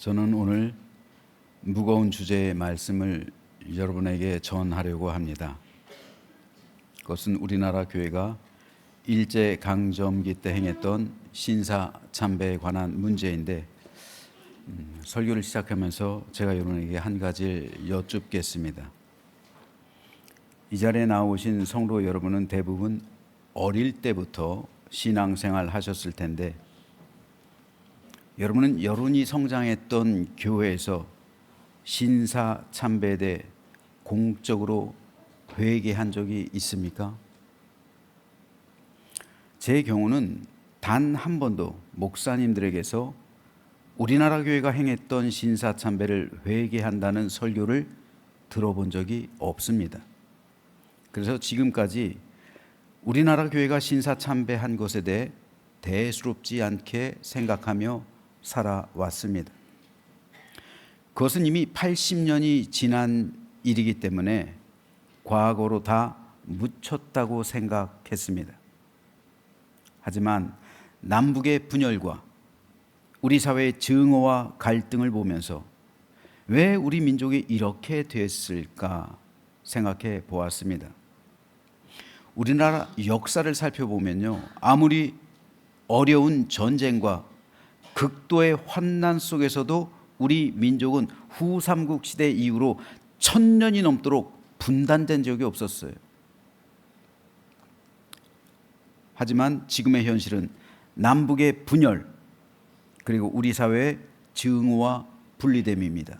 저는 오늘 무거운 주제의 말씀을 여러분에게 전하려고 합니다. 그것은 우리나라 교회가 일제강점기 때 행했던 신사참배에 관한 문제인데, 설교를 시작하면서 제가 여러분에게 한 가지를 여쭙겠습니다. 이 자리에 나오신 성도 여러분은 대부분 어릴 때부터 신앙생활 하셨을 텐데, 여러분은 여론이 성장했던 교회에서 신사참배에 대해 공적으로 회개한 적이 있습니까? 제 경우는 단 한 번도 목사님들에게서 우리나라 교회가 행했던 신사참배를 회개한다는 설교를 들어본 적이 없습니다. 그래서 지금까지 우리나라 교회가 신사참배한 것에 대해 대수롭지 않게 생각하며 살아왔습니다. 그것은 이미 80년이 지난 일이기 때문에 과거로 다 묻혔다고 생각했습니다. 하지만 남북의 분열과 우리 사회의 증오와 갈등을 보면서 왜 우리 민족이 이렇게 됐을까 생각해 보았습니다. 우리나라 역사를 살펴보면요, 아무리 어려운 전쟁과 극도의 환난 속에서도 우리 민족은 후삼국 시대 이후로 1000년이 넘도록 분단된 적이 없었어요. 하지만 지금의 현실은 남북의 분열, 그리고 우리 사회의 증오와 분리됨입니다.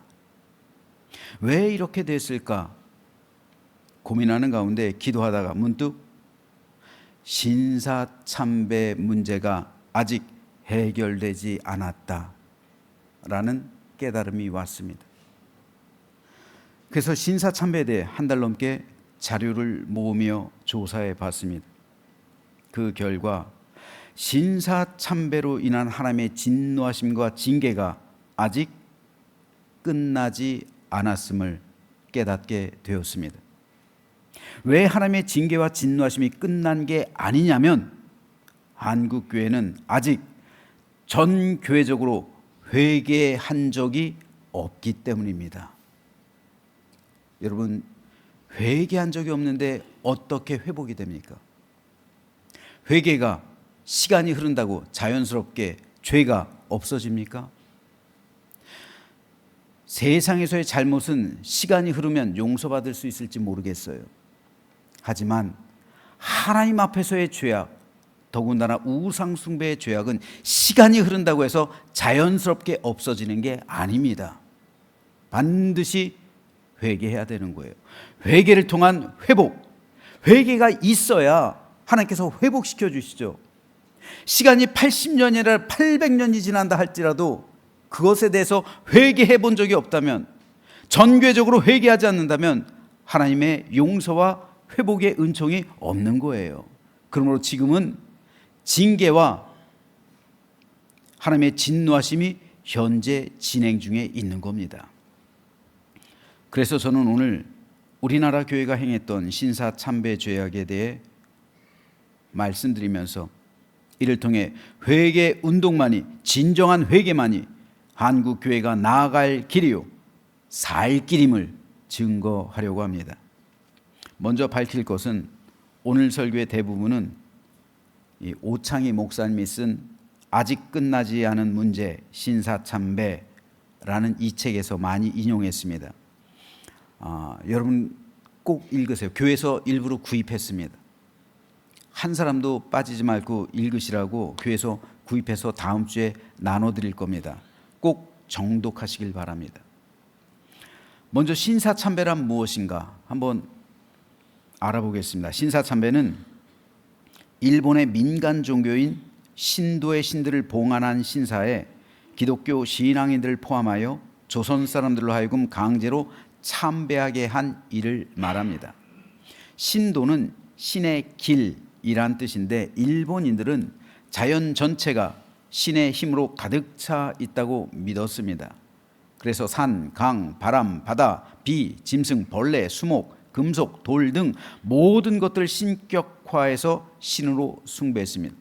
왜 이렇게 됐을까 고민하는 가운데 기도하다가 문득 신사참배 문제가 아직 해결되지 않았다라는 깨달음이 왔습니다. 그래서 신사참배에 대해 한 달 넘게 자료를 모으며 조사해 봤습니다. 그 결과 신사참배로 인한 하나님의 진노하심과 징계가 아직 끝나지 않았음을 깨닫게 되었습니다. 왜 하나님의 징계와 진노하심이 끝난 게 아니냐면, 한국교회는 아직 전 교회적으로 회개한 적이 없기 때문입니다. 여러분, 회개한 적이 없는데 어떻게 회복이 됩니까? 회개가 시간이 흐른다고 자연스럽게 죄가 없어집니까? 세상에서의 잘못은 시간이 흐르면 용서받을 수 있을지 모르겠어요. 하지만 하나님 앞에서의 죄악, 더군다나 우상숭배의 죄악은 시간이 흐른다고 해서 자연스럽게 없어지는 게 아닙니다. 반드시 회개해야 되는 거예요. 회개를 통한 회복, 회개가 있어야 하나님께서 회복시켜 주시죠. 시간이 80년이나 800년이 지난다 할지라도 그것에 대해서 회개해 본 적이 없다면, 전교적으로 회개하지 않는다면 하나님의 용서와 회복의 은총이 없는 거예요. 그러므로 지금은 징계와 하나님의 진노하심이 현재 진행 중에 있는 겁니다. 그래서 저는 오늘 우리나라 교회가 행했던 신사참배 죄악에 대해 말씀드리면서 이를 통해 회개 운동만이, 진정한 회개만이 한국 교회가 나아갈 길이요, 살 길임을 증거하려고 합니다. 먼저 밝힐 것은 오늘 설교의 대부분은 이 오창희 목사님이 쓴 아직 끝나지 않은 문제 신사참배라는 이 책에서 많이 인용했습니다. 여러분 꼭 읽으세요. 교회에서 일부러 구입했습니다. 한 사람도 빠지지 말고 읽으시라고 교회에서 구입해서 다음 주에 나눠드릴 겁니다. 꼭 정독하시길 바랍니다. 먼저 신사참배란 무엇인가 한번 알아보겠습니다. 신사참배는 일본의 민간 종교인 신도의 신들을 봉안한 신사에 기독교 신앙인들을 포함하여 조선 사람들로 하여금 강제로 참배하게 한 일을 말합니다. 신도는 신의 길이란 뜻인데, 일본인들은 자연 전체가 신의 힘으로 가득 차 있다고 믿었습니다. 그래서 산, 강, 바람, 바다, 비, 짐승, 벌레, 수목, 금속, 돌 등 모든 것들을 신격화해서 신으로 숭배했습니다.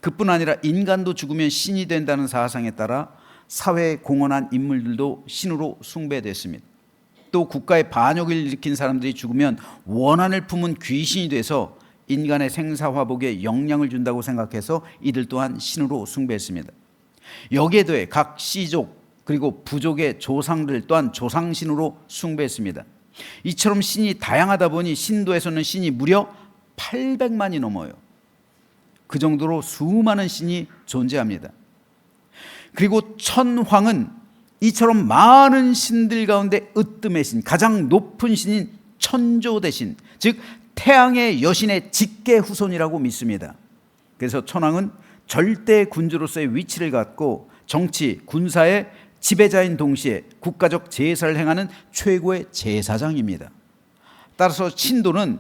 그뿐 아니라 인간도 죽으면 신이 된다는 사상에 따라 사회에 공헌한 인물들도 신으로 숭배됐습니다. 또 국가의 반역을 일으킨 사람들이 죽으면 원한을 품은 귀신이 돼서 인간의 생사화복에 영향을 준다고 생각해서 이들 또한 신으로 숭배했습니다. 여기에 더해 각 씨족 그리고 부족의 조상들 또한 조상신으로 숭배했습니다. 이처럼 신이 다양하다 보니 신도에서는 신이 무려 800만이 넘어요. 그 정도로 수많은 신이 존재합니다. 그리고 천황은 이처럼 많은 신들 가운데 으뜸의 신, 가장 높은 신인 천조 대신, 즉 태양의 여신의 직계 후손이라고 믿습니다. 그래서 천황은 절대 군주로서의 위치를 갖고 정치, 군사의 지배자인 동시에 국가적 제사를 행하는 최고의 제사장입니다. 따라서 신도는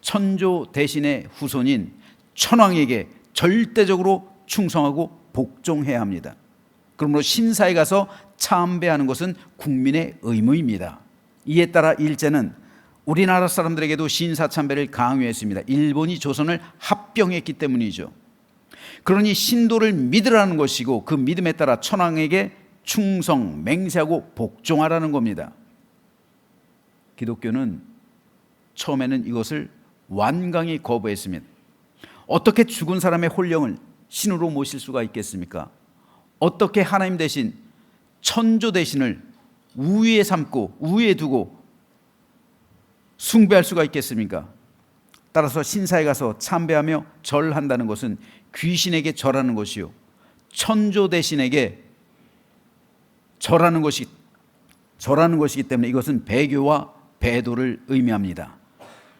천조 대신의 후손인 천황에게 절대적으로 충성하고 복종해야 합니다. 그러므로 신사에 가서 참배하는 것은 국민의 의무입니다. 이에 따라 일제는 우리나라 사람들에게도 신사 참배를 강요했습니다. 일본이 조선을 합병했기 때문이죠. 그러니 신도를 믿으라는 것이고 그 믿음에 따라 천황에게 충성, 맹세하고 복종하라는 겁니다. 기독교는 처음에는 이것을 완강히 거부했습니다. 어떻게 죽은 사람의 혼령을 신으로 모실 수가 있겠습니까? 어떻게 하나님 대신 천조 대신을 우위에 삼고 우위에 두고 숭배할 수가 있겠습니까? 따라서 신사에 가서 참배하며 절한다는 것은 귀신에게 절하는 것이요, 천조 대신에게 절하는 것이기 때문에 이것은 배교와 배도를 의미합니다.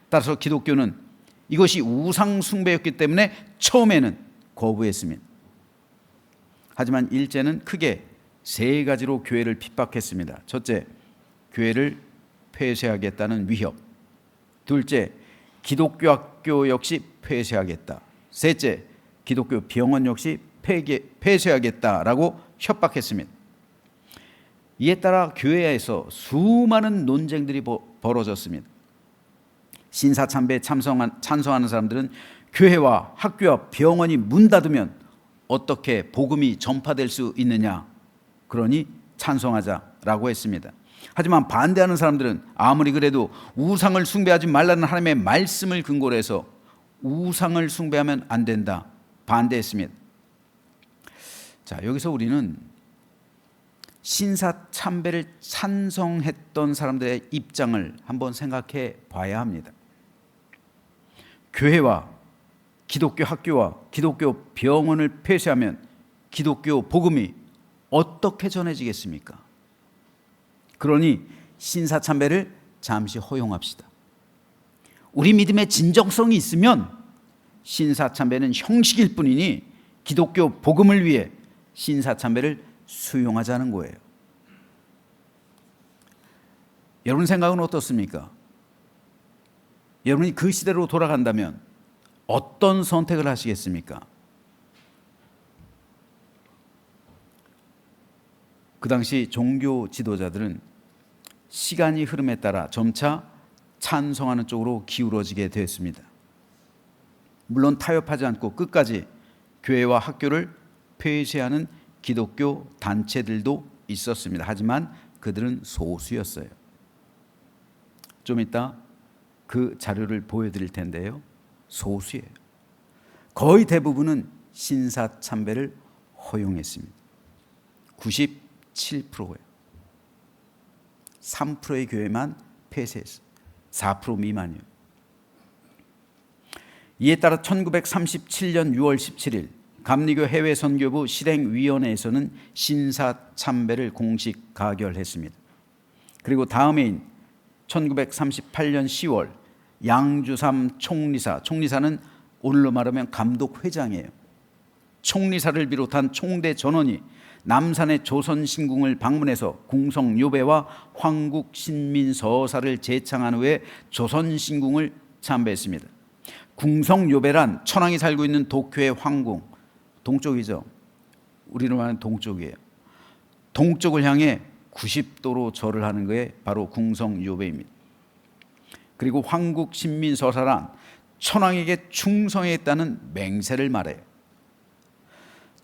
따라서 기독교는 이것이 우상 숭배였기 때문에 처음에는 거부했습니다. 하지만 일제는 크게 세 가지로 교회를 핍박했습니다. 첫째, 교회를 폐쇄하겠다는 위협. 둘째, 기독교 학교 역시 폐쇄하겠다. 셋째, 기독교 병원 역시 폐쇄하겠다라고 협박했습니다. 이에 따라 교회에서 수많은 논쟁들이 벌어졌습니다. 신사참배에 찬성하는 사람들은 교회와 학교와 병원이 문 닫으면 어떻게 복음이 전파될 수 있느냐, 그러니 찬성하자라고 했습니다. 하지만 반대하는 사람들은 아무리 그래도 우상을 숭배하지 말라는 하나님의 말씀을 근거로 해서 우상을 숭배하면 안 된다, 반대했습니다. 자, 여기서 우리는 신사 참배를 찬성했던 사람들의 입장을 한번 생각해 봐야 합니다. 교회와 기독교 학교와 기독교 병원을 폐쇄하면 기독교 복음이 어떻게 전해지겠습니까? 그러니 신사 참배를 잠시 허용합시다. 우리 믿음의 진정성이 있으면 신사 참배는 형식일 뿐이니 기독교 복음을 위해 신사 참배를 수용하자는 거예요. 여러분 생각은 어떻습니까? 여러분이 그 시대로 돌아간다면 어떤 선택을 하시겠습니까? 그 당시 종교 지도자들은 시간이 흐름에 따라 점차 찬성하는 쪽으로 기울어지게 되었습니다. 물론 타협하지 않고 끝까지 교회와 학교를 폐쇄하는 기독교 단체들도 있었습니다. 하지만 그들은 소수였어요. 좀 이따 그 자료를 보여드릴 텐데요, 소수예요. 거의 대부분은 신사 참배를 허용했습니다. 97%예요. 3%의 교회만 폐쇄했어요. 4% 미만이요. 이에 따라 1937년 6월 17일 감리교 해외선교부 실행위원회에서는 신사 참배를 공식 가결했습니다. 그리고 다음 해인 1938년 10월 양주삼 총리사는 오늘로 말하면 감독회장이에요. 총리사를 비롯한 총대 전원이 남산의 조선신궁을 방문해서 궁성요배와 황국신민서사를 제창한 후에 조선신궁을 참배했습니다. 궁성요배란 천황이 살고 있는 도쿄의 황궁, 동쪽이죠. 우리로 말하는 동쪽이에요. 동쪽을 향해 90도로 절을 하는 것이 바로 궁성요배입니다. 그리고 황국신민서사란 천황에게 충성했다는 맹세를 말해요.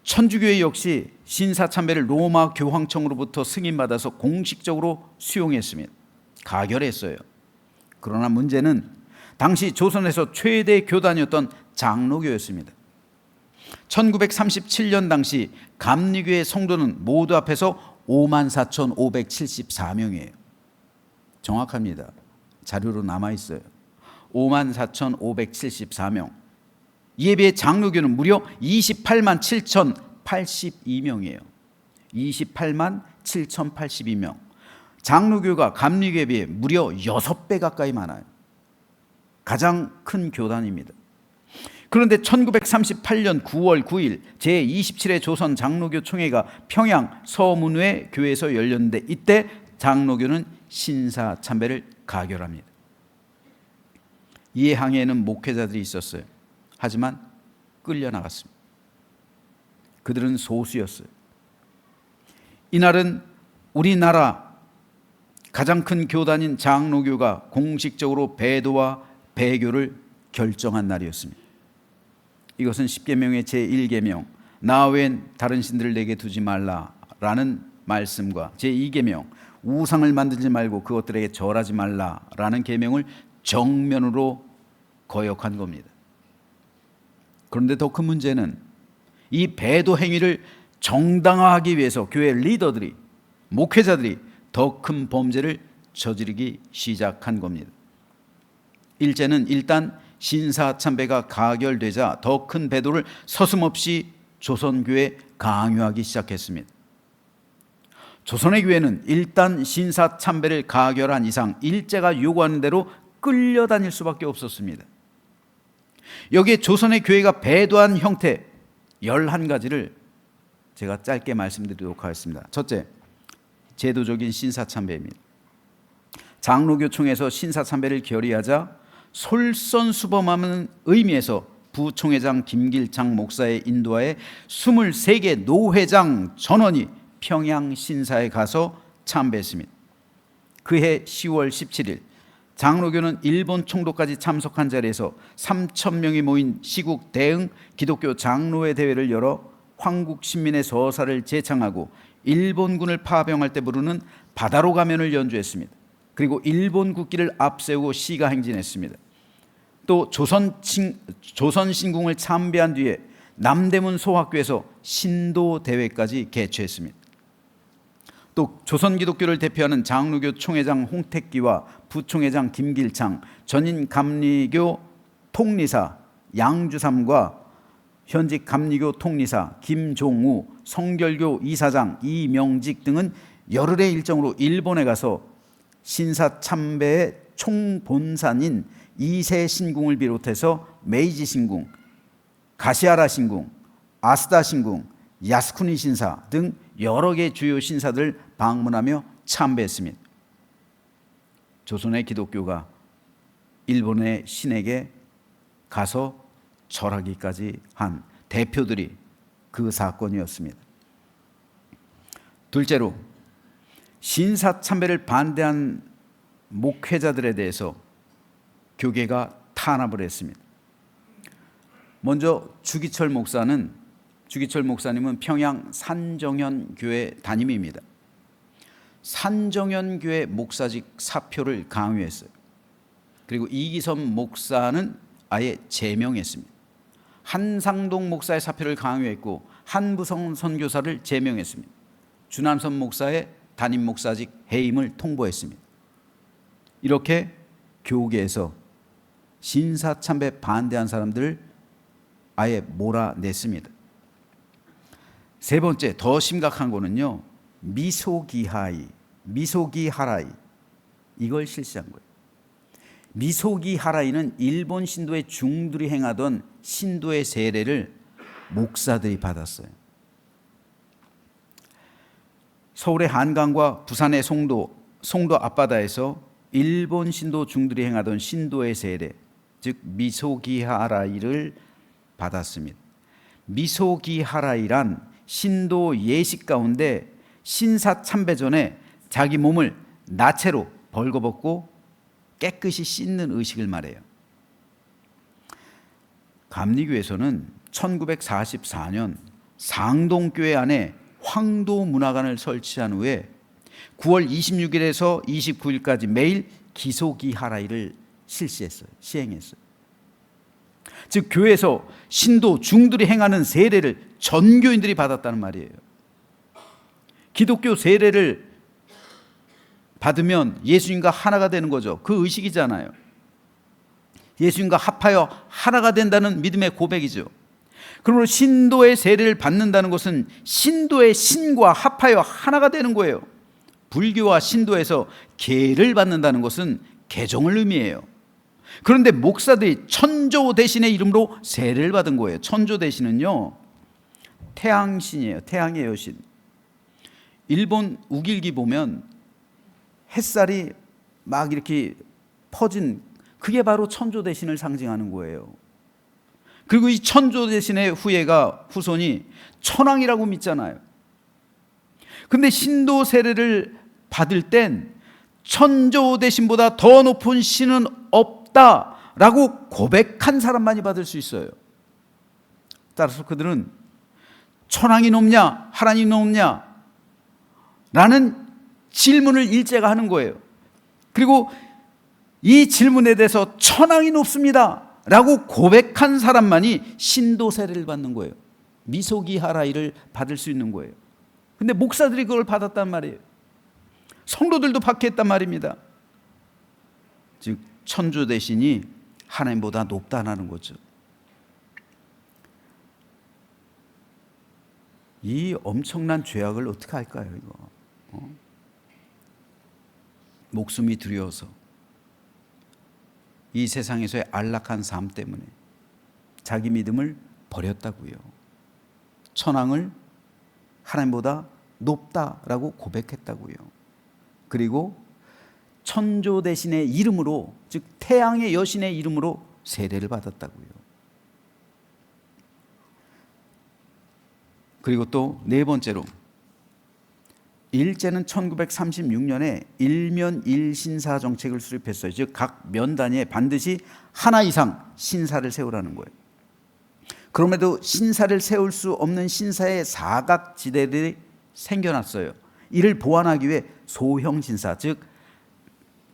천주교회 역시 신사참배를 로마 교황청으로부터 승인받아서 공식적으로 수용했습니다. 가결했어요. 그러나 문제는 당시 조선에서 최대 교단이었던 장로교였습니다. 1937년 당시 감리교의 성도는 모두 합해서 54,574명이에요. 정확합니다. 자료로 남아있어요. 54,574명. 이에 비해 장로교는 무려 28만 7,082명이에요. 28만 7,082명. 장로교가 감리교에 비해 무려 6배 가까이 많아요. 가장 큰 교단입니다. 그런데 1938년 9월 9일 제27회 조선 장로교 총회가 평양 서문회 교회에서 열렸는데 이때 장로교는 신사참배를 가결합니다. 이에 항해에는 목회자들이 있었어요. 하지만 끌려나갔습니다. 그들은 소수였어요. 이날은 우리나라 가장 큰 교단인 장로교가 공식적으로 배도와 배교를 결정한 날이었습니다. 이것은 십계명의 제1계명 나 외엔 다른 신들을 내게 두지 말라라는 말씀과 제2계명 우상을 만들지 말고 그것들에게 절하지 말라라는 계명을 정면으로 거역한 겁니다. 그런데 더 큰 문제는 이 배도 행위를 정당화하기 위해서 교회 리더들이, 목회자들이 더 큰 범죄를 저지르기 시작한 겁니다. 일제는 일단 신사참배가 가결되자 더 큰 배도를 서슴없이 조선교회에 강요하기 시작했습니다. 조선의 교회는 일단 신사참배를 가결한 이상 일제가 요구하는 대로 끌려다닐 수밖에 없었습니다. 여기에 조선의 교회가 배도한 형태 11가지를 제가 짧게 말씀드리도록 하겠습니다. 첫째, 제도적인 신사참배입니다. 장로교총에서 신사참배를 결의하자 솔선수범하는 의미에서 부총회장 김길창 목사의 인도하에 23개 노회장 전원이 평양 신사에 가서 참배했습니다. 그해 10월 17일 장로교는 일본 총독까지 참석한 자리에서 3,000명이 모인 시국 대응 기독교 장로회 대회를 열어 황국 신민의 서사를 제창하고 일본군을 파병할 때 부르는 바다로 가면을 연주했습니다. 그리고 일본 국기를 앞세우고 시가 행진했습니다. 또 조선신궁을 참배한 뒤에 남대문 소학교에서 신도 대회까지 개최했습니다. 또 조선기독교를 대표하는 장로교 총회장 홍택기와 부총회장 김길창, 전임 감리교 통리사 양주삼과 현직 감리교 통리사 김종우, 성결교 이사장 이명직 등은 열흘의 일정으로 일본에 가서 신사참배의 총본산인 이세 신궁을 비롯해서 메이지 신궁, 가시하라 신궁, 아스다 신궁, 야스쿠니 신사 등 여러 개 주요 신사들을 방문하며 참배했습니다. 조선의 기독교가 일본의 신에게 가서 절하기까지 한 대표들이 그 사건이었습니다. 둘째로, 신사참배를 반대한 목회자들에 대해서 교계가 탄압을 했습니다. 먼저 주기철 목사님은 평양 산정현 교회 담임입니다. 산정현 교회 목사직 사표를 강요했어요. 그리고 이기선 목사는 아예 제명했습니다. 한상동 목사의 사표를 강요했고 한부성 선교사를 제명했습니다. 주남선 목사의 담임 목사직 해임을 통보했습니다. 이렇게 교계에서 신사참배 반대한 사람들을 아예 몰아냈습니다. 세 번째, 더 심각한 거는요, 미소기하라이 이걸 실시한 거예요. 미소기하라이는 일본 신도의 중들이 행하던 신도의 세례를 목사들이 받았어요. 서울의 한강과 부산의 송도 앞바다에서 일본 신도 중들이 행하던 신도의 세례, 즉 미소기하라이를 받았습니다. 미소기하라이란 신도 예식 가운데 신사참배 전에 자기 몸을 나체로 벌거벗고 깨끗이 씻는 의식을 말해요. 감리교에서는 1944년 상동교회 안에 황도문화관을 설치한 후에 9월 26일에서 29일까지 매일 기소기하라이를 시행했어요. 즉 교회에서 신도 중들이 행하는 세례를 전교인들이 받았다는 말이에요. 기독교 세례를 받으면 예수님과 하나가 되는 거죠. 그 의식이잖아요. 예수님과 합하여 하나가 된다는 믿음의 고백이죠. 그러므로 신도의 세례를 받는다는 것은 신도의 신과 합하여 하나가 되는 거예요. 불교와 신도에서 계를 받는다는 것은 개종을 의미해요. 그런데 목사들이 천조 대신의 이름으로 세례를 받은 거예요. 천조 대신은요, 태양신이에요. 태양의 여신. 일본 우길기 보면 햇살이 막 이렇게 퍼진, 그게 바로 천조 대신을 상징하는 거예요. 그리고 이 천조 대신의 후손이 천왕이라고 믿잖아요. 근데 신도 세례를 받을 땐 천조 대신보다 더 높은 신은 없다라고 고백한 사람만이 받을 수 있어요. 따라서 그들은 천왕이 높냐 하나님 높냐 라는 질문을 일제가 하는 거예요. 그리고 이 질문에 대해서 천왕이 높습니다 라고 고백한 사람만이 신도 세례를 받는 거예요. 미소기하라이를 받을 수 있는 거예요. 근데 목사들이 그걸 받았단 말이에요. 성도들도 받게 했단 말입니다. 즉 천주 대신이 하나님보다 높다는 거죠. 이 엄청난 죄악을 어떻게 할까요? 이거 목숨이 두려워서, 이 세상에서의 안락한 삶 때문에 자기 믿음을 버렸다고요. 천왕을 하나님보다 높다라고 고백했다고요. 그리고 천조 대신의 이름으로, 즉 태양의 여신의 이름으로 세례를 받았다고요. 그리고 또 네 번째로, 일제는 1936년에 일면 일신사 정책을 수립했어요. 즉 각 면단위에 반드시 하나 이상 신사를 세우라는 거예요. 그럼에도 신사를 세울 수 없는 신사의 사각지대들이 생겨났어요. 이를 보완하기 위해 소형 신사, 즉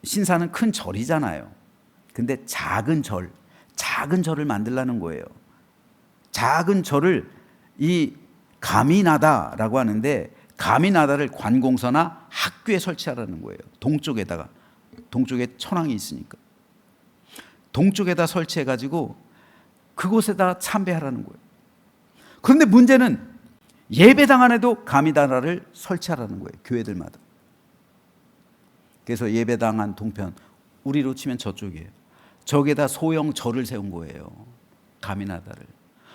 신사는 큰 절이잖아요. 근데 작은 절을 만들라는 거예요. 작은 절을 이 가미나다라고 하는데, 가미나다를 관공서나 학교에 설치하라는 거예요. 동쪽에 천왕이 있으니까 동쪽에다 설치해가지고 그곳에다 참배하라는 거예요. 그런데 문제는 예배당 안에도 가미나다를 설치하라는 거예요. 교회들마다. 그래서 예배당 안 동편, 우리로 치면 저쪽이에요. 저기에다 소형 절을 세운 거예요. 가미나다를,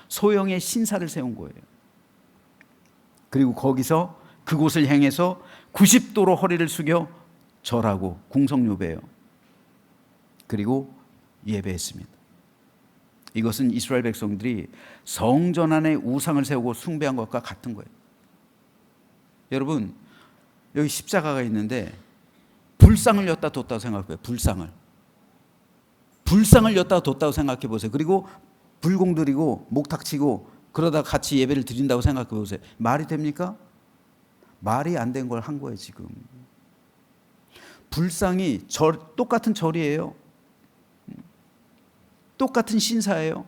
소형의 신사를 세운 거예요. 그리고 거기서 그곳을 향해서 90도로 허리를 숙여 절하고 궁성요배해요. 그리고 예배했습니다. 이것은 이스라엘 백성들이 성전 안에 우상을 세우고 숭배한 것과 같은 거예요. 여러분, 여기 십자가가 있는데 불상을 엿다 뒀다고 생각해요. 불상을 엿다 뒀다고 생각해 보세요. 그리고 불공 드리고 목탁 치고 그러다 같이 예배를 드린다고 생각해 보세요. 말이 됩니까? 말이 안 된 걸 한 거예요. 지금 불상이 똑같은 절이에요. 똑같은 신사예요.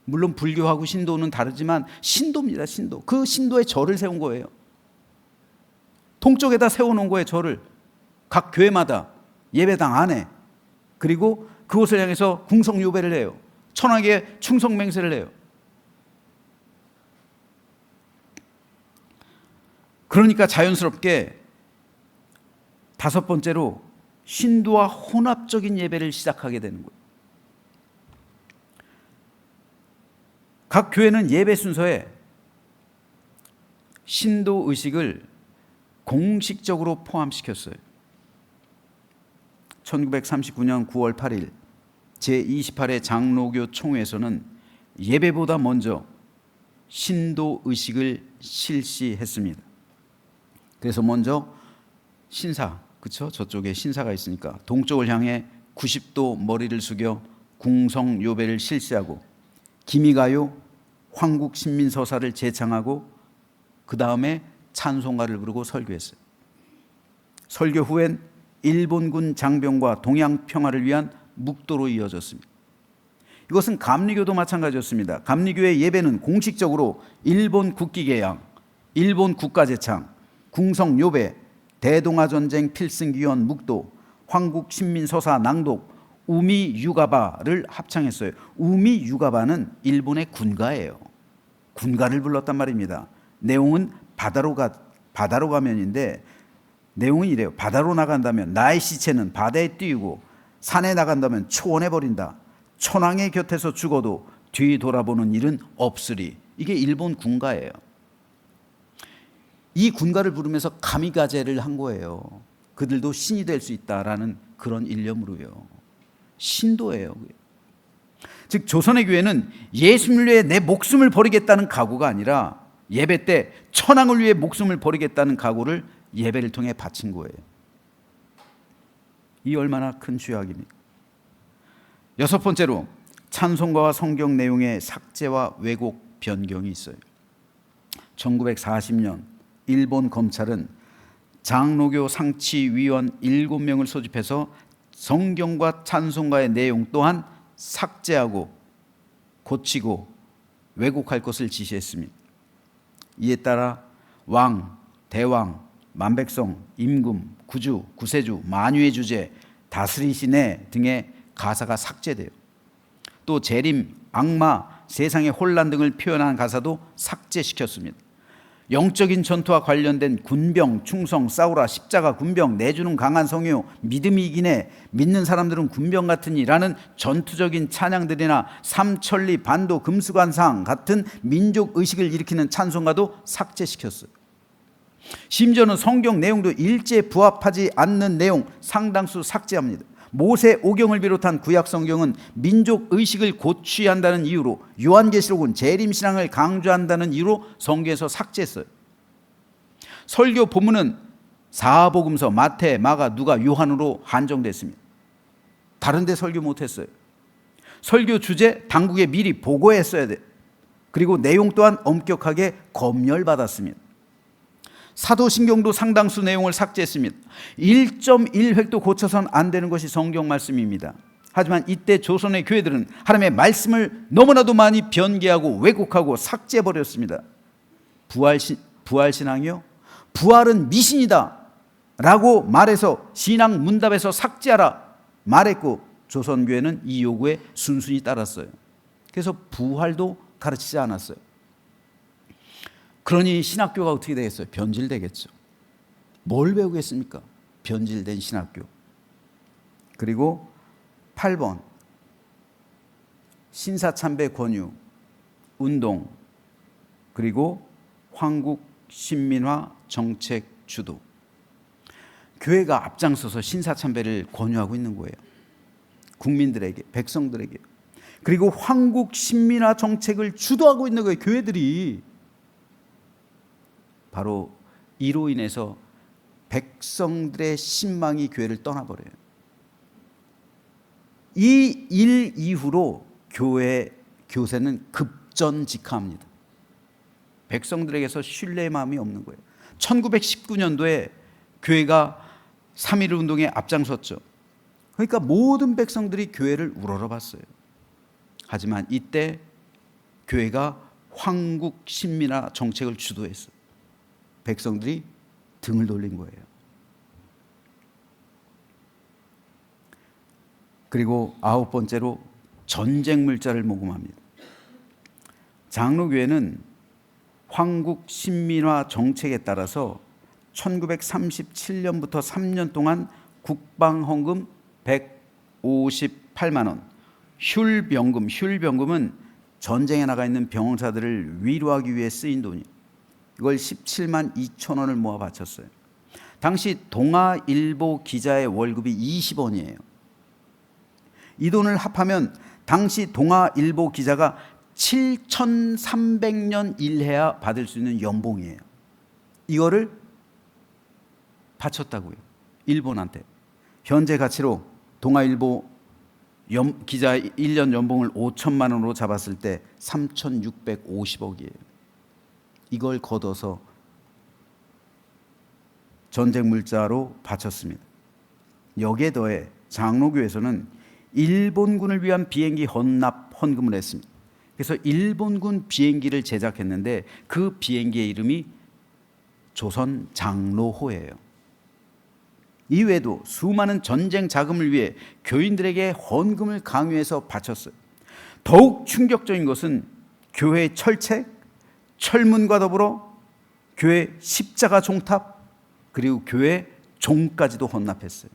물론 불교하고 신도는 다르지만 신도입니다. 신도. 그 신도의 절을 세운 거예요. 동쪽에다 세워놓은 거예요. 절을 각 교회마다 예배당 안에. 그리고 그곳을 향해서 궁성요배를 해요. 천왕에게 충성맹세를 해요. 그러니까 자연스럽게 다섯 번째로 신도와 혼합적인 예배를 시작하게 되는 거예요. 각 교회는 예배 순서에 신도 의식을 공식적으로 포함시켰어요. 1939년 9월 8일 제28회 장로교 총회에서는 예배보다 먼저 신도 의식을 실시했습니다. 그래서 먼저 신사, 그렇죠? 저쪽에 신사가 있으니까 동쪽을 향해 90도 머리를 숙여 궁성요배를 실시하고 기미가요, 황국신민서사를 제창하고 그 다음에 찬송가를 부르고 설교했어요. 설교 후엔 일본군 장병과 동양 평화를 위한 묵도로 이어졌습니다. 이것은 감리교도 마찬가지였습니다. 감리교의 예배는 공식적으로 일본 국기개양, 일본 국가제창, 궁성요배, 대동아전쟁 필승기원 묵도, 황국신민서사 낭독, 우미유가바를 합창했어요. 우미유가바는 일본의 군가예요. 군가를 불렀단 말입니다. 내용은 바다로 가면인데 내용은 이래요. 바다로 나간다면 나의 시체는 바다에 띄우고 산에 나간다면 초원에 버린다. 천황의 곁에서 죽어도 뒤 돌아보는 일은 없으리. 이게 일본 군가예요. 이 군가를 부르면서 가미가제를 한 거예요. 그들도 신이 될 수 있다라는 그런 일념으로요. 신도예요. 즉 조선의 교회는 예수를 위해 내 목숨을 버리겠다는 각오가 아니라 예배 때 천황을 위해 목숨을 버리겠다는 각오를 예배를 통해 바친 거예요. 이 얼마나 큰 죄악입니까? 여섯 번째로 찬송가와 성경 내용의 삭제와 왜곡 변경이 있어요. 1940년 일본 검찰은 장로교 상치위원 7명을 소집해서 성경과 찬송가의 내용 또한 삭제하고 고치고 왜곡할 것을 지시했습니다. 이에 따라 왕, 대왕, 만백성, 임금, 구주, 구세주, 만유의 주제, 다스리시네 등의 가사가 삭제돼요. 또 재림, 악마, 세상의 혼란 등을 표현한 가사도 삭제시켰습니다. 영적인 전투와 관련된 군병, 충성, 싸우라, 십자가, 군병, 내주는 강한 성요, 믿음이 이기네, 믿는 사람들은 군병 같으니라는 전투적인 찬양들이나 삼천리, 반도, 금수관상 같은 민족 의식을 일으키는 찬송가도 삭제시켰어요. 심지어는 성경 내용도 일제에 부합하지 않는 내용 상당수 삭제합니다. 모세 오경을 비롯한 구약 성경은 민족 의식을 고취한다는 이유로, 요한계시록은 재림신앙을 강조한다는 이유로 성경에서 삭제했어요. 설교 본문은 사복음서, 마태, 마가, 누가, 요한으로 한정됐습니다. 다른 데 설교 못했어요. 설교 주제 당국에 미리 보고했어야 돼. 그리고 내용 또한 엄격하게 검열받았습니다. 사도신경도 상당수 내용을 삭제했습니다. 1.1획도 고쳐서는 안 되는 것이 성경 말씀입니다. 하지만 이때 조선의 교회들은 하나님의 말씀을 너무나도 많이 변개하고 왜곡하고 삭제해버렸습니다. 부활신앙이요? 부활은 미신이다 라고 말해서 신앙 문답에서 삭제하라 말했고, 조선교회는 이 요구에 순순히 따랐어요. 그래서 부활도 가르치지 않았어요. 그러니 신학교가 어떻게 되겠어요? 변질되겠죠. 뭘 배우겠습니까? 변질된 신학교. 그리고 8번 신사참배 권유 운동, 그리고 황국 신민화 정책 주도. 교회가 앞장서서 신사참배를 권유하고 있는 거예요. 국민들에게, 백성들에게. 그리고 황국 신민화 정책을 주도하고 있는 거예요. 교회들이. 바로 이로 인해서 백성들의 신망이 교회를 떠나버려요. 이 일 이후로 교세는 급전직하합니다. 백성들에게서 신뢰의 마음이 없는 거예요. 1919년도에 교회가 3.1 운동에 앞장섰죠. 그러니까 모든 백성들이 교회를 우러러봤어요. 하지만 이때 교회가 황국 신민화 정책을 주도했어요. 백성들이 등을 돌린 거예요. 그리고 9번째로 전쟁 물자를 모금합니다. 장로교회는 황국 신민화 정책에 따라서 1937년부터 3년 동안 국방헌금 158만 원, 휼병금은 전쟁에 나가 있는 병사들을 위로하기 위해 쓰인 돈이에요. 이걸 17만 2천 원을 모아 바쳤어요. 당시 동아일보 기자의 월급이 20원이에요. 이 돈을 합하면 당시 동아일보 기자가 7,300년 일해야 받을 수 있는 연봉이에요. 이거를 바쳤다고요. 일본한테. 현재 가치로 동아일보 기자 1년 연봉을 5천만 원으로 잡았을 때 3,650억이에요. 이걸 걷어서 전쟁 물자로 바쳤습니다. 여기에 더해 장로교에서는 일본군을 위한 비행기 헌금을 했습니다. 그래서 일본군 비행기를 제작했는데 그 비행기의 이름이 조선 장로호예요. 이외에도 수많은 전쟁 자금을 위해 교인들에게 헌금을 강요해서 바쳤어요. 더욱 충격적인 것은 교회 철책, 철문과 더불어 교회 십자가 종탑, 그리고 교회 종까지도 헌납했어요.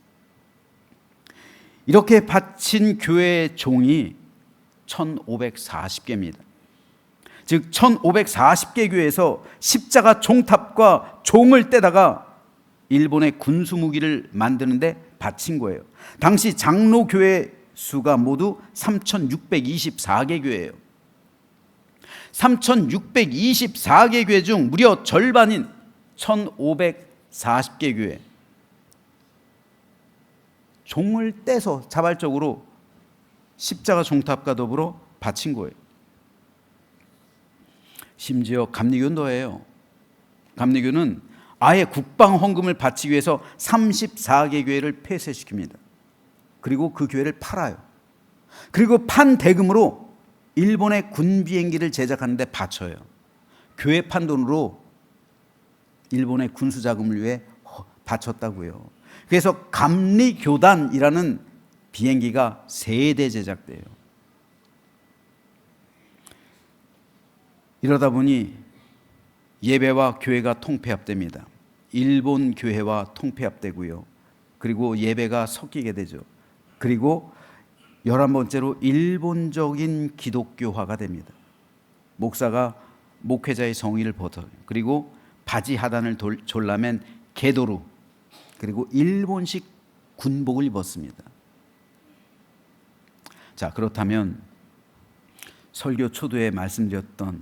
이렇게 바친 교회의 종이 1540개입니다. 즉 1540개 교회에서 십자가 종탑과 종을 떼다가 일본의 군수 무기를 만드는데 바친 거예요. 당시 장로 교회 수가 모두 3624개 교회예요. 3624개 교회 중 무려 절반인 1540개 교회, 종을 떼서 자발적으로 십자가 종탑과 더불어 바친 거예요. 심지어 감리교는 더해요. 감리교는 아예 국방 헌금을 바치기 위해서 34개 교회를 폐쇄시킵니다. 그리고 그 교회를 팔아요. 그리고 판 대금으로 일본의 군 비행기를 제작하는데 바쳐요. 교회 판 돈으로 일본의 군수 자금을 위해 바쳤다고요. 그래서 감리교단이라는 비행기가 3대 제작돼요. 이러다 보니 예배와 교회가 통폐합됩니다. 일본 교회와 통폐합되고요. 그리고 예배가 섞이게 되죠. 그리고 11번째로 일본적인 기독교화가 됩니다. 목사가 목회자의 성의를 벗어요. 그리고 바지 하단을 졸라맨 게도루, 그리고 일본식 군복을 입었습니다. 자, 그렇다면 설교 초두에 말씀드렸던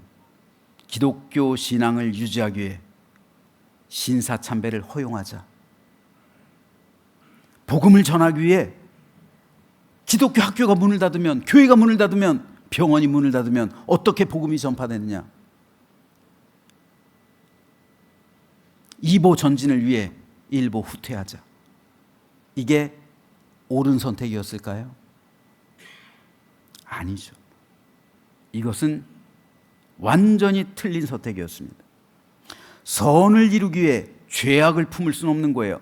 기독교 신앙을 유지하기 위해 신사참배를 허용하자, 복음을 전하기 위해 기독교 학교가 문을 닫으면, 교회가 문을 닫으면, 병원이 문을 닫으면 어떻게 복음이 전파되느냐? 이보 전진을 위해 일보 후퇴하자. 이게 옳은 선택이었을까요? 아니죠. 이것은 완전히 틀린 선택이었습니다. 선을 이루기 위해 죄악을 품을 수는 없는 거예요.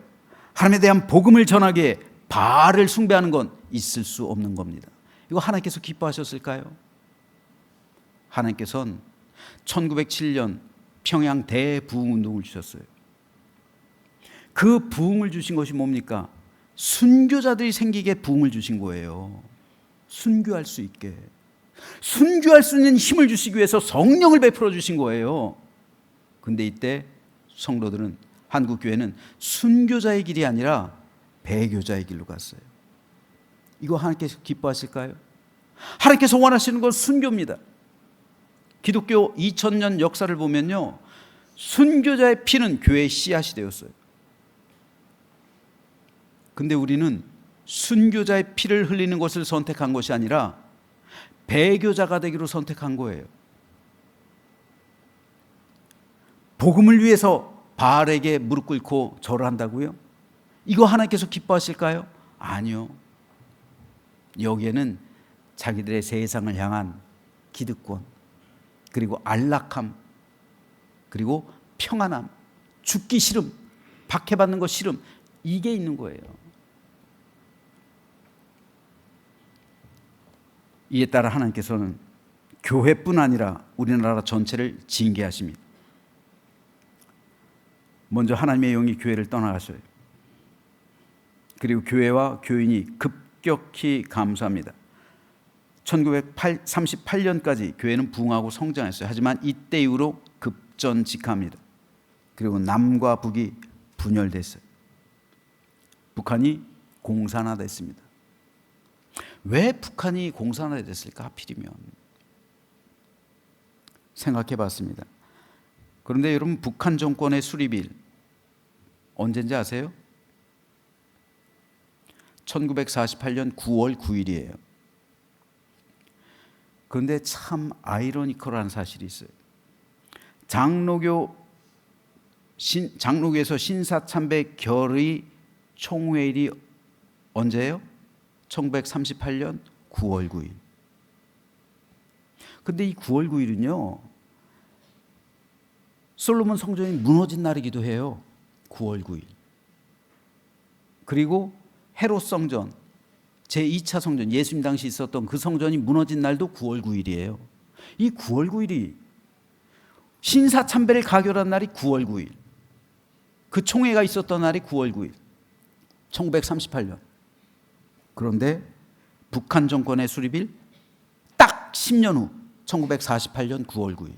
하나님에 대한 복음을 전하기에 바알을 숭배하는 건 있을 수 없는 겁니다. 이거 하나님께서 기뻐하셨을까요? 하나님께서는 1907년 평양 대부흥운동을 주셨어요. 그 부흥을 주신 것이 뭡니까? 순교자들이 생기게 부흥을 주신 거예요. 순교할 수 있게, 순교할 수 있는 힘을 주시기 위해서 성령을 베풀어 주신 거예요. 근데 이때 성도들은, 한국교회는 순교자의 길이 아니라 배교자의 길로 갔어요. 이거 하나님께서 기뻐하실까요? 하나님께서 원하시는 건 순교입니다. 기독교 2000년 역사를 보면요, 순교자의 피는 교회의 씨앗이 되었어요. 근데 우리는 순교자의 피를 흘리는 것을 선택한 것이 아니라 배교자가 되기로 선택한 거예요. 복음을 위해서 바알에게 무릎 꿇고 절을 한다고요? 이거 하나님께서 기뻐하실까요? 아니요. 여기에는 자기들의 세상을 향한 기득권, 그리고 안락함, 그리고 평안함, 죽기 싫음, 박해받는 거 싫음, 이게 있는 거예요. 이에 따라 하나님께서는 교회뿐 아니라 우리나라 전체를 징계하십니다. 먼저 하나님의 영이 교회를 떠나가셔요. 그리고 교회와 교인이 급격히 감소합니다. 1938년까지 교회는 부흥하고 성장했어요. 하지만 이때 이후로 급전직하합니다. 그리고 남과 북이 분열됐어요. 북한이 공산화됐습니다. 왜 북한이 공산화됐을까? 하필이면 생각해 봤습니다. 그런데 여러분, 북한 정권의 수립일 언제인지 아세요? 1948년 9월 9일이에요. 그런데 참 아이러니컬한 사실이 있어요. 장로교 장로교에서 신사참배 결의 총회일이 언제예요? 1938년 9월 9일. 근데 이 9월 9일은요, 솔로몬 성전이 무너진 날이기도 해요. 9월 9일. 그리고 헤롯 성전, 제2차 성전, 예수님 당시 있었던 그 성전이 무너진 날도 9월 9일이에요. 이 9월 9일이 신사참배를 가결한 날이 9월 9일. 그 총회가 있었던 날이 9월 9일. 1938년. 그런데 북한 정권의 수립일 딱 10년 후 1948년 9월 9일.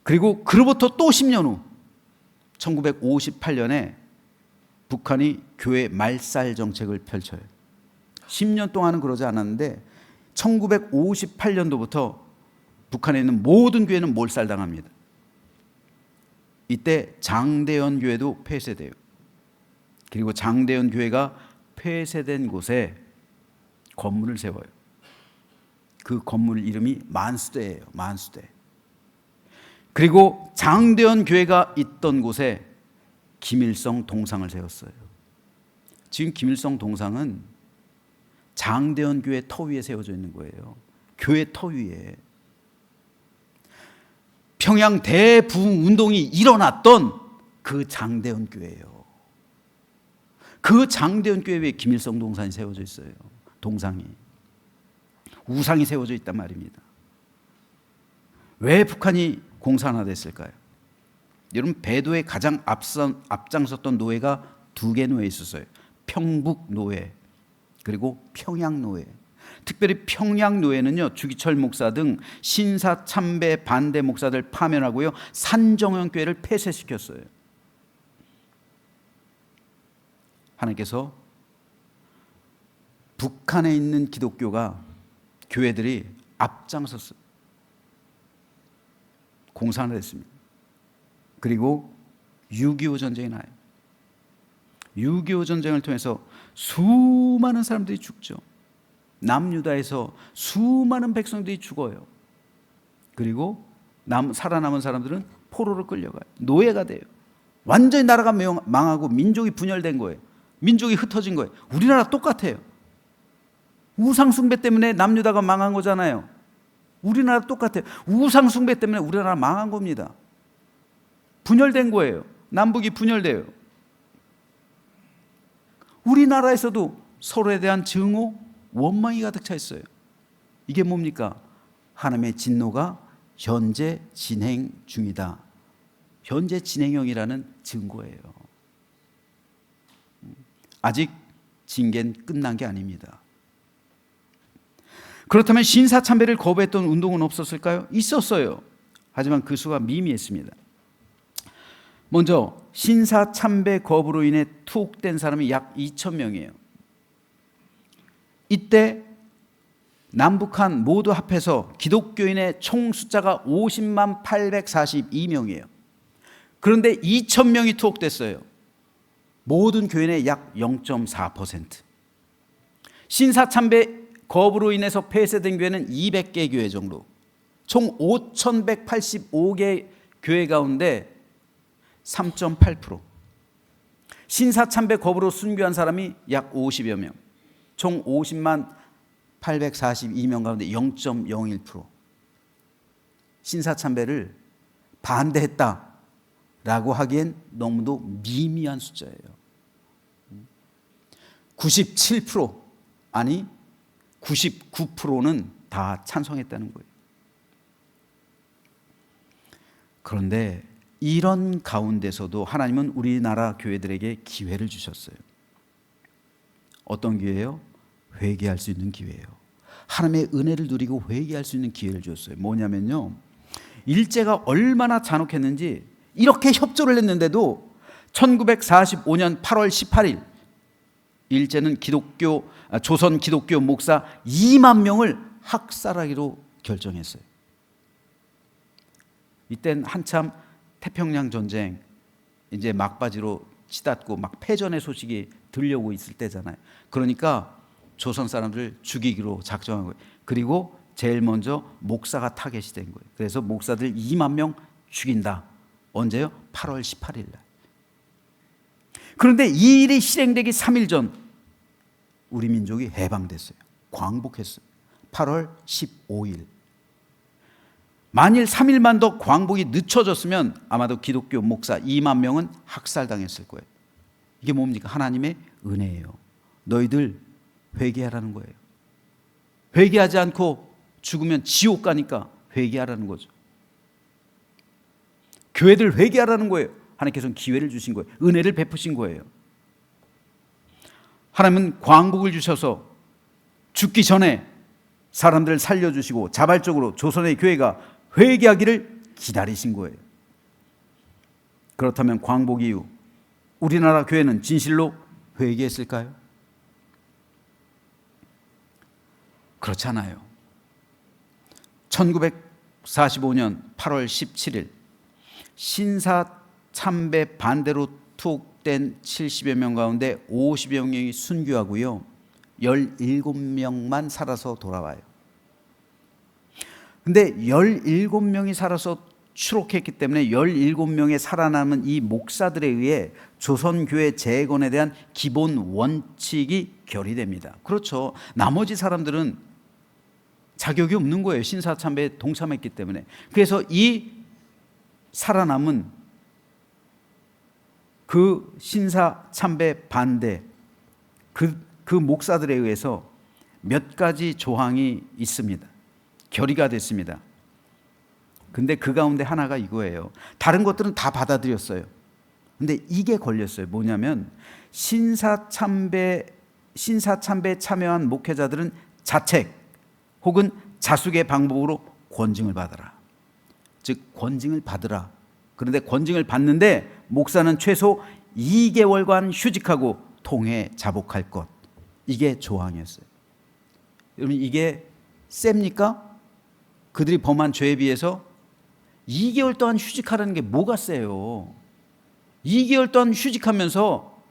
그리고 그로부터 또 10년 후 1958년에 북한이 교회 말살 정책을 펼쳐요. 10년 동안은 그러지 않았는데 1958년도부터 북한에 있는 모든 교회는 몰살당합니다. 이때 장대현 교회도 폐쇄돼요. 그리고 장대현 교회가 폐쇄된 곳에 건물을 세워요. 그 건물 이름이 만수대예요. 만수대. 그리고 장대현 교회가 있던 곳에 김일성 동상을 세웠어요. 지금 김일성 동상은 장대현 교회 터 위에 세워져 있는 거예요. 교회 터 위에. 평양 대부흥 운동이 일어났던 그 장대현 교회예요. 그 장대현 교회에 김일성 동상이 세워져 있어요. 동상이. 우상이 세워져 있단 말입니다. 왜 북한이 공산화됐을까요? 여러분, 배도에 가장 앞장섰던 노예가 두 개 노예 있었어요. 평북 노예 그리고 평양 노예. 특별히 평양 노예는요, 주기철 목사 등 신사참배 반대 목사들 파면하고요, 산정형 교회를 폐쇄시켰어요. 하나님께서 북한에 있는 기독교가 교회들이 앞장섰어요. 공산을 했습니다. 그리고 6.25 전쟁이 나요. 6.25 전쟁을 통해서 수많은 사람들이 죽죠. 남유다에서 수많은 백성들이 죽어요. 그리고 살아남은 사람들은 포로로 끌려가요. 노예가 돼요. 완전히 나라가 망하고 민족이 분열된 거예요. 민족이 흩어진 거예요. 우리나라 똑같아요. 우상숭배 때문에 남유다가 망한 거잖아요. 우리나라 똑같아요. 우상숭배 때문에 우리나라 망한 겁니다. 분열된 거예요. 남북이 분열돼요. 우리나라에서도 서로에 대한 증오, 원망이 가득 차 있어요. 이게 뭡니까? 하나님의 진노가 현재 진행 중이다. 현재 진행형이라는 증거예요. 아직 징계는 끝난 게 아닙니다. 그렇다면 신사참배를 거부했던 운동은 없었을까요? 있었어요. 하지만 그 수가 미미했습니다. 먼저 신사참배 거부로 인해 투옥된 사람이 약 2,000명이에요. 이때 남북한 모두 합해서 기독교인의 총 숫자가 50만 842명이에요. 그런데 2,000명이 투옥됐어요. 모든 교인의 약 0.4%. 신사참배 거부로 인해서 폐쇄된 교회는 200개 교회 정도. 총 5,185개 교회 가운데 3.8%. 신사참배 거부로 순교한 사람이 약 50여 명. 총 50만 842명 가운데 0.01%. 신사참배를 반대했다라고 하기엔 너무도 미미한 숫자예요. 97% 아니 99%는 다 찬성했다는 거예요. 그런데 이런 가운데서도 하나님은 우리나라 교회들에게 기회를 주셨어요. 어떤 기회예요? 회개할 수 있는 기회예요. 하나님의 은혜를 누리고 회개할 수 있는 기회를 주셨어요. 뭐냐면요, 일제가 얼마나 잔혹했는지 이렇게 협조를 했는데도 1945년 8월 18일 일제는 조선 기독교 목사 2만 명을 학살하기로 결정했어요. 이땐 한참 태평양 전쟁 이제 막바지로 치닫고 막 패전의 소식이 들려오고 있을 때잖아요. 그러니까 조선 사람들 죽이기로 작정한 거예요. 그리고 제일 먼저 목사가 타겟이 된 거예요. 그래서 목사들 2만 명 죽인다. 언제요? 8월 18일 날. 그런데 이 일이 실행되기 3일 전 우리 민족이 해방됐어요. 광복했어요. 8월 15일. 만일 3일만 더 광복이 늦춰졌으면 아마도 기독교 목사 2만 명은 학살당했을 거예요. 이게 뭡니까? 하나님의 은혜예요. 너희들 회개하라는 거예요. 회개하지 않고 죽으면 지옥 가니까 회개하라는 거죠. 교회들 회개하라는 거예요. 하나님께서는 기회를 주신 거예요. 은혜를 베푸신 거예요. 하나님은 광복을 주셔서 죽기 전에 사람들을 살려주시고 자발적으로 조선의 교회가 회개하기를 기다리신 거예요. 그렇다면 광복 이후 우리나라 교회는 진실로 회개했을까요? 그렇지 않아요. 1945년 8월 17일 신사참배 반대로 투옥된 70여 명 가운데 50여 명이 순교하고요. 17명만 살아서 돌아와요. 근데 17명이 살아서 추록했기 때문에 17명의 살아남은 이 목사들에 의해 조선교회 재건에 대한 기본 원칙이 결의됩니다. 그렇죠. 나머지 사람들은 자격이 없는 거예요. 신사참배에 동참했기 때문에. 그래서 이 살아남은 그 신사참배 반대 그 목사들에 의해서 몇 가지 조항이 있습니다. 결의가 됐습니다. 근데 그 가운데 하나가 이거예요. 다른 것들은 다 받아들였어요. 근데 이게 걸렸어요. 뭐냐면 신사참배에 참여한 목회자들은 자책 혹은 자숙의 방법으로 권징을 받아라. 즉 권징을 받으라. 그런데 권징을 받는데 목사는 최소 2개월간 휴직하고 통회 자복할 것. 이게 조항이었어요. 여러분 이게 셉니까? 그들이 범한 죄에 비해서 2개월 동안 휴직하라는 게 뭐가 세요? 2개월 동안 휴직하면서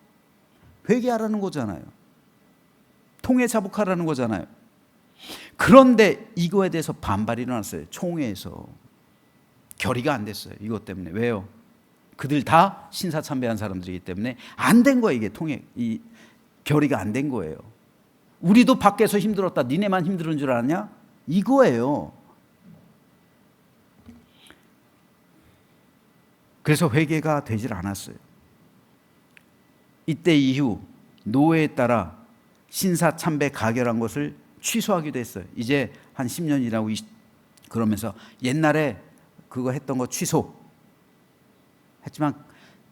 회개하라는 거잖아요. 통회 자복하라는 거잖아요. 그런데 이거에 대해서 반발이 일어났어요. 총회에서. 결의가 안 됐어요. 이것 때문에. 왜요? 그들 다 신사참배한 사람들이기 때문에 안 된 거예요. 이게 이 결의가 안 된 거예요. 우리도 밖에서 힘들었다. 니네만 힘든 줄 아냐? 이거예요. 그래서 회개가 되질 않았어요. 이때 이후 노회에 따라 신사참배 가결한 것을 취소하기도 했어요. 이제 한 10년이라고 그러면서 옛날에 그거 했던 거 취소 했지만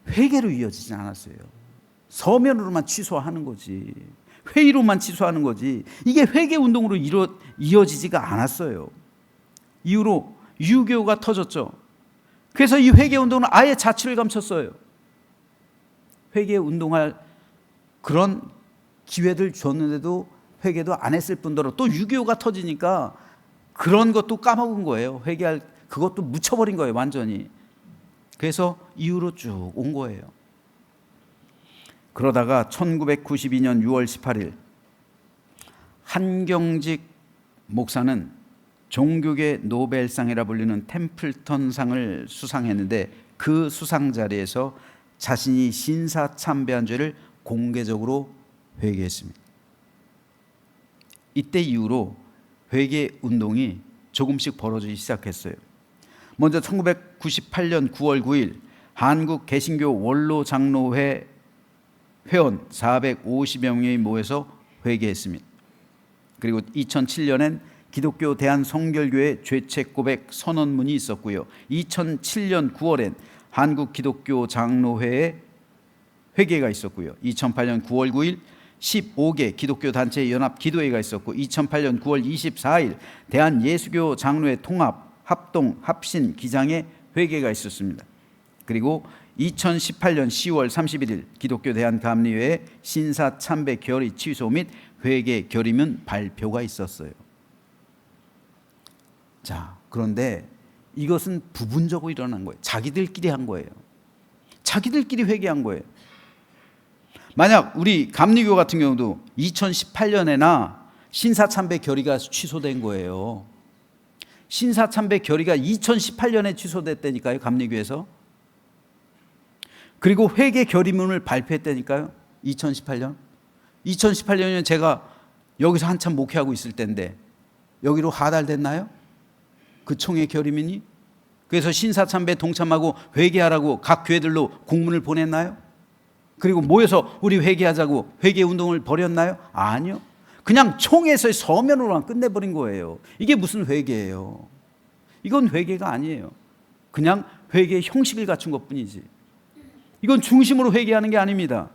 회개로 이어지진 않았어요. 서면으로만 취소하는 거지. 회의로만 취소하는 거지. 이게 회개 운동으로 이어지지가 않았어요. 이후로 유교가 터졌죠. 그래서 이 회개 운동은 아예 자취를 감췄어요. 회개 운동할 그런 기회들 줬는데도 회개도 안 했을 뿐더러 또 유교가 터지니까 그런 것도 까먹은 거예요. 회개할 그것도 묻혀버린 거예요. 완전히. 그래서 이후로 쭉 온 거예요. 그러다가 1992년 6월 18일 한경직 목사는 종교계 노벨상이라 불리는 템플턴상을 수상했는데 그 수상 자리에서 자신이 신사참배한 죄를 공개적으로 회개했습니다. 이때 이후로 회개 운동이 조금씩 벌어지기 시작했어요. 먼저 1998년 9월 9일 한국 개신교 원로 장로회 회원 450여 명이 모여서 회개했습니다. 그리고 2007년엔 기독교 대한성결교회 죄책 고백 선언문이 있었고요. 2007년 9월엔 한국 기독교 장로회의 회개가 있었고요. 2008년 9월 9일 15개 기독교 단체 연합 기도회가 있었고 2008년 9월 24일 대한예수교 장로회 통합 합동 합신 기장의 회개가 있었습니다. 그리고 2018년 10월 31일 기독교 대한감리회의 신사참배 결의 취소 및 회개 결의문 발표가 있었어요. 자, 그런데 이것은 부분적으로 일어난 거예요. 자기들끼리 한 거예요. 자기들끼리 회개한 거예요. 만약 우리 감리교 같은 경우도 2018년에나 신사참배 결의가 취소된 거예요. 신사참배 결의가 2018년에 취소됐다니까요, 감리교에서. 그리고 회개 결의문을 발표했다니까요, 2018년. 2018년이면 제가 여기서 한참 목회하고 있을 때인데 여기로 하달됐나요? 그 총회 결의문이? 그래서 신사참배에 동참하고 회개하라고 각 교회들로 공문을 보냈나요? 그리고 모여서 우리 회개하자고 회개운동을 벌였나요? 아니요. 그냥 총회에서의 서면으로만 끝내버린 거예요. 이게 무슨 회개예요? 이건 회개가 아니에요. 그냥 회개의 형식을 갖춘 것뿐이지. 이건 중심으로 회개하는 게 아닙니다.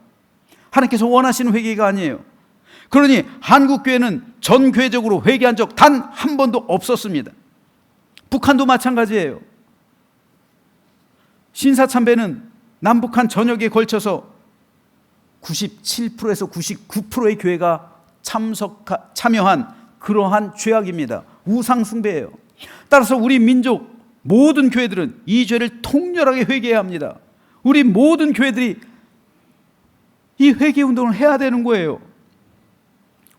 하나님께서 원하시는 회개가 아니에요. 그러니 한국교회는 전 교회적으로 회개한 적 단 한 번도 없었습니다. 북한도 마찬가지예요. 신사참배는 남북한 전역에 걸쳐서 97%에서 99%의 교회가 참여한 그러한 죄악입니다. 우상숭배예요. 따라서 우리 민족 모든 교회들은 이 죄를 통렬하게 회개해야 합니다. 우리 모든 교회들이 이 회개운동을 해야 되는 거예요.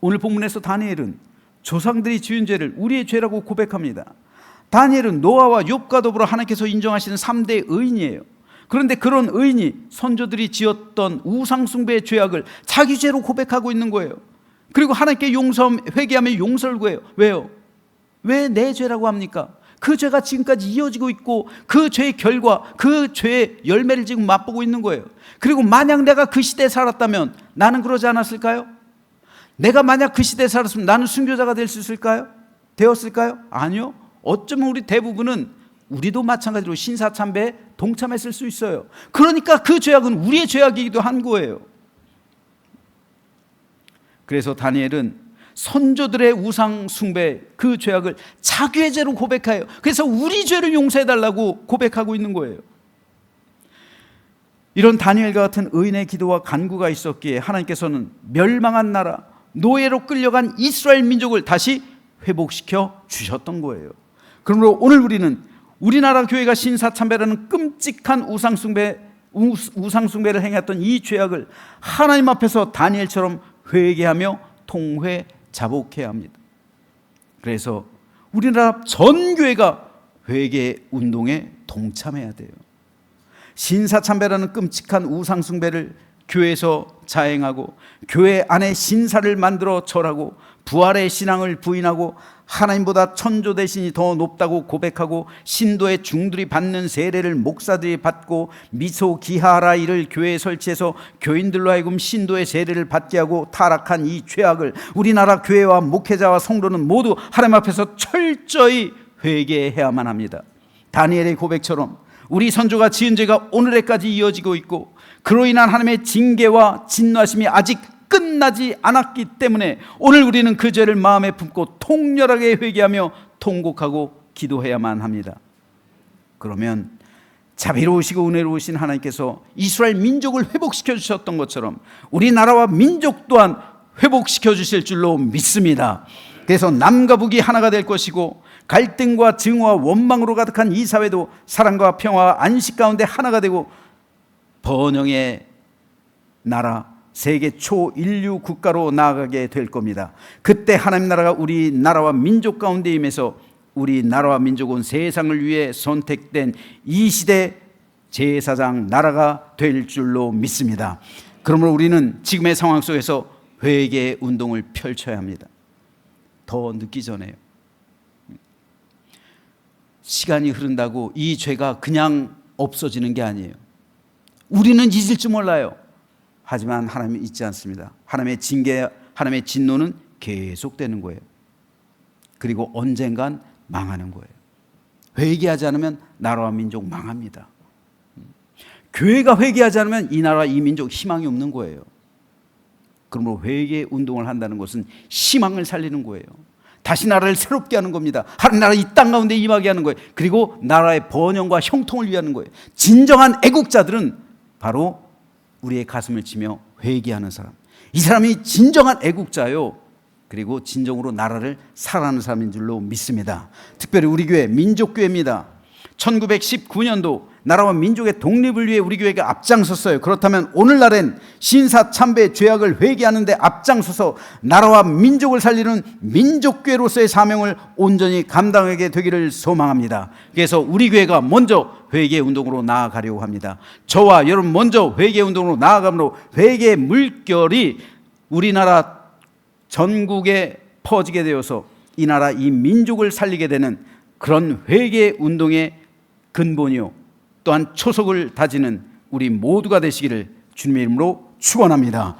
오늘 본문에서 다니엘은 조상들이 지은 죄를 우리의 죄라고 고백합니다. 다니엘은 노아와 욥과 더불어 하나님께서 인정하시는 3대 의인이에요. 그런데 그런 의인이 선조들이 지었던 우상숭배의 죄악을 자기 죄로 고백하고 있는 거예요. 그리고 하나님께 회개하며 용서를 구해요. 왜요? 왜 내 죄라고 합니까? 그 죄가 지금까지 이어지고 있고 그 죄의 결과, 그 죄의 열매를 지금 맛보고 있는 거예요. 그리고 만약 내가 그 시대에 살았다면 나는 그러지 않았을까요? 내가 만약 그 시대에 살았으면 나는 순교자가 될 수 있을까요? 되었을까요? 아니요. 어쩌면 우리 대부분은 우리도 마찬가지로 신사참배에 동참했을 수 있어요. 그러니까 그 죄악은 우리의 죄악이기도 한 거예요. 그래서 다니엘은 선조들의 우상 숭배 그 죄악을 자기의 죄로 고백해요. 그래서 우리 죄를 용서해달라고 고백하고 있는 거예요. 이런 다니엘과 같은 의인의 기도와 간구가 있었기에 하나님께서는 멸망한 나라, 노예로 끌려간 이스라엘 민족을 다시 회복시켜 주셨던 거예요. 그러므로 오늘 우리는 우리나라 교회가 신사참배라는 끔찍한 우상숭배를 행했던 이 죄악을 하나님 앞에서 다니엘처럼 회개하며 통회 자복해야 합니다. 그래서 우리나라 전 교회가 회개 운동에 동참해야 돼요. 신사참배라는 끔찍한 우상숭배를 교회에서 자행하고 교회 안에 신사를 만들어 절하고 부활의 신앙을 부인하고 하나님보다 천조 대신이 더 높다고 고백하고 신도의 중들이 받는 세례를 목사들이 받고 미소 기하라 이를 교회에 설치해서 교인들로 하여금 신도의 세례를 받게 하고 타락한 이 죄악을 우리나라 교회와 목회자와 성도는 모두 하나님 앞에서 철저히 회개해야만 합니다. 다니엘의 고백처럼 우리 선조가 지은 죄가 오늘에까지 이어지고 있고 그로 인한 하나님의 징계와 진노하심이 아직 끝나지 않았기 때문에 오늘 우리는 그 죄를 마음에 품고 통렬하게 회개하며 통곡하고 기도해야만 합니다. 그러면 자비로우시고 은혜로우신 하나님께서 이스라엘 민족을 회복시켜 주셨던 것처럼 우리나라와 민족 또한 회복시켜 주실 줄로 믿습니다. 그래서 남과 북이 하나가 될 것이고 갈등과 증오와 원망으로 가득한 이 사회도 사랑과 평화와 안식 가운데 하나가 되고 번영의 나라 세계 초인류 국가로 나아가게 될 겁니다. 그때 하나님 나라가 우리 나라와 민족 가운데 임해서 우리 나라와 민족은 세상을 위해 선택된 이 시대 제사장 나라가 될 줄로 믿습니다. 그러므로 우리는 지금의 상황 속에서 회개 운동을 펼쳐야 합니다. 더 늦기 전에요. 시간이 흐른다고 이 죄가 그냥 없어지는 게 아니에요. 우리는 잊을 줄 몰라요. 하지만 하나님은 잊지 않습니다. 하나님의 징계, 하나님의 진노는 계속되는 거예요. 그리고 언젠간 망하는 거예요. 회개하지 않으면 나라와 민족 망합니다. 교회가 회개하지 않으면 이 나라, 이 민족 희망이 없는 거예요. 그러므로 회개 운동을 한다는 것은 희망을 살리는 거예요. 다시 나라를 새롭게 하는 겁니다. 하나님 나라 이 땅 가운데 임하게 하는 거예요. 그리고 나라의 번영과 형통을 위하는 거예요. 진정한 애국자들은 바로 우리의 가슴을 치며 회개하는 사람. 이 사람이 진정한 애국자요. 그리고 진정으로 나라를 사랑하는 사람인 줄로 믿습니다. 특별히 우리 교회 민족교회입니다. 1919년도 나라와 민족의 독립을 위해 우리 교회가 앞장섰어요. 그렇다면 오늘날엔 신사 참배 죄악을 회개하는 데 앞장서서 나라와 민족을 살리는 민족교회로서의 사명을 온전히 감당하게 되기를 소망합니다. 그래서 우리 교회가 먼저 회개 운동으로 나아가려고 합니다. 저와 여러분 먼저 회개 운동으로 나아가므로 회개의 물결이 우리나라 전국에 퍼지게 되어서 이 나라 이 민족을 살리게 되는 그런 회개 운동의 근본이요 또한 초석을 다지는 우리 모두가 되시기를 주님의 이름으로 축원합니다.